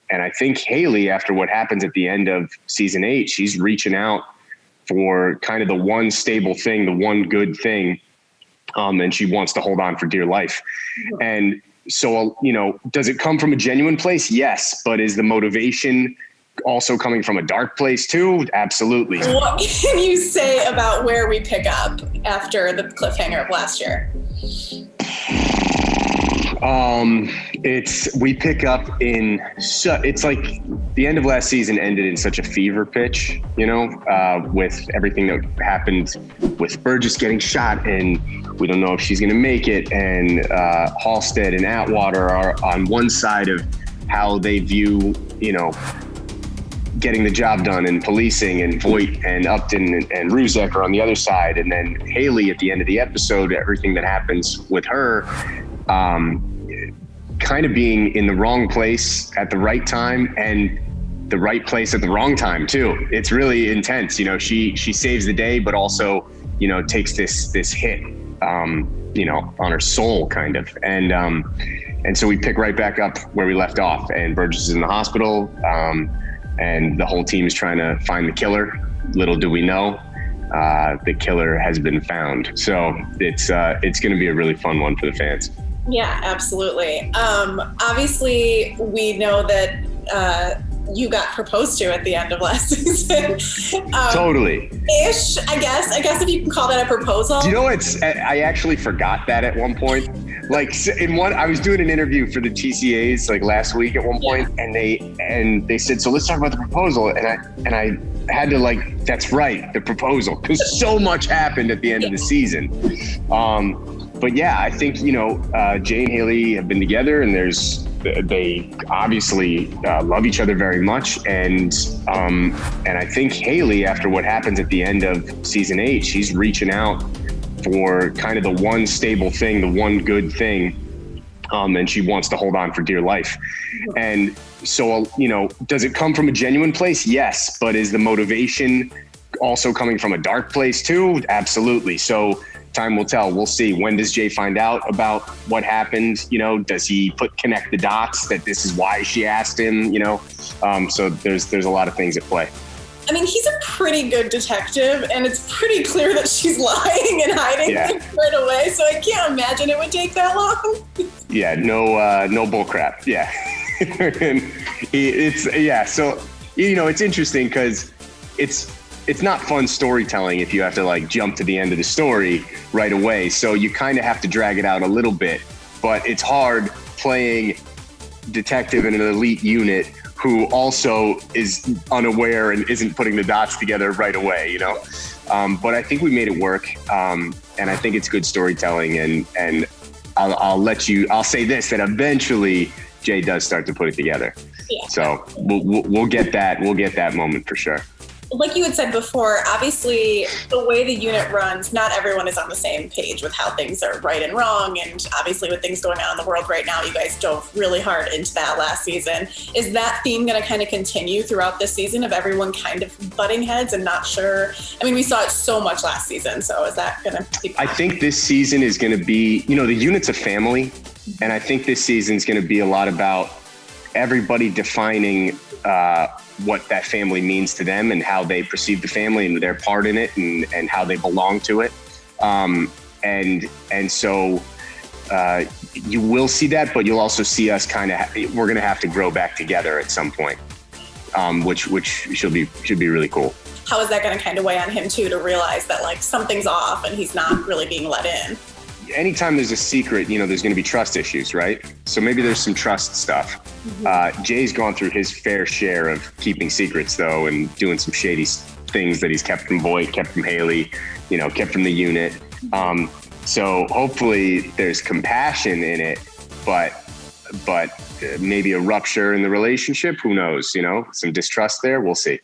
And I think Hailey, after what happens at the end of season 8, she's reaching out for kind of the one stable thing, the one good thing. And she wants to hold on for dear life. Mm-hmm. And so, does it come from a genuine place? Yes. But is the motivation also coming from a dark place too? Absolutely. What can you say about where we pick up after the cliffhanger of last year? We pick up in, it's like the end of last season ended in such a fever pitch, with everything that happened with Burgess getting shot, and we don't know if she's going to make it. And Halstead and Atwater are on one side of how they view, getting the job done and policing, and Voight and Upton and Ruzek are on the other side. And then Hailey at the end of the episode, everything that happens with her, kind of being in the wrong place at the right time and the right place at the wrong time too. It's really intense. She saves the day, but also, takes this hit, on her soul kind of. And so we pick right back up where we left off, and Burgess is in the hospital. And the whole team is trying to find the killer. Little do we know, the killer has been found. So it's going to be a really fun one for the fans. Yeah, absolutely. Obviously, we know that you got proposed to at the end of last season. Totally. Ish, I guess if you can call that a proposal. I actually forgot that at one point. Like I was doing an interview for the TCAs like last week at one point, and they said, so let's talk about the proposal. And I had to that's right, the proposal, because so much happened at the end of the season. But yeah, I think, Jay and Hailey have been together, and they obviously love each other very much. And I think Hailey, after what happens at the end of season 8, she's reaching out for kind of the one stable thing, the one good thing. And she wants to hold on for dear life. And so, does it come from a genuine place? Yes. But is the motivation also coming from a dark place too? Absolutely. So time will tell. We'll see. When does Jay find out about what happened? Does he connect the dots that this is why she asked him? So there's a lot of things at play. I mean, he's a pretty good detective, and it's pretty clear that she's lying and hiding things right away. So I can't imagine it would take that long. Yeah, no bull crap. Yeah. So, it's interesting because it's not fun storytelling if you have to jump to the end of the story right away. So you kind of have to drag it out a little bit, but it's hard playing detective in an elite unit who also is unaware and isn't putting the dots together right away, But I think we made it work. And I think it's good storytelling. And I'll say this, that eventually Jay does start to put it together. Yeah. So we'll get that moment for sure. Like you had said before, obviously the way the unit runs, not everyone is on the same page with how things are right and wrong. And obviously with things going on in the world right now, you guys dove really hard into that last season. Is that theme going to kind of continue throughout this season of everyone kind of butting heads and not sure? I mean, we saw it so much last season. So is that going to be? I think this season is going to be, the unit's a family. And I think this season is going to be a lot about everybody defining what that family means to them and how they perceive the family and their part in it and how they belong to it. And so you will see that, but you'll also see us we're going to have to grow back together at some point, which should be really cool. How is that going to kind of weigh on him too, to realize that something's off and he's not really being let in? Anytime there's a secret, there's going to be trust issues, right? So maybe there's some trust stuff. Mm-hmm. Jay's gone through his fair share of keeping secrets, though, and doing some shady things that he's kept from Voight, kept from Hailey, kept from the unit. So hopefully there's compassion in it, but maybe a rupture in the relationship. Who knows? Some distrust there. We'll see.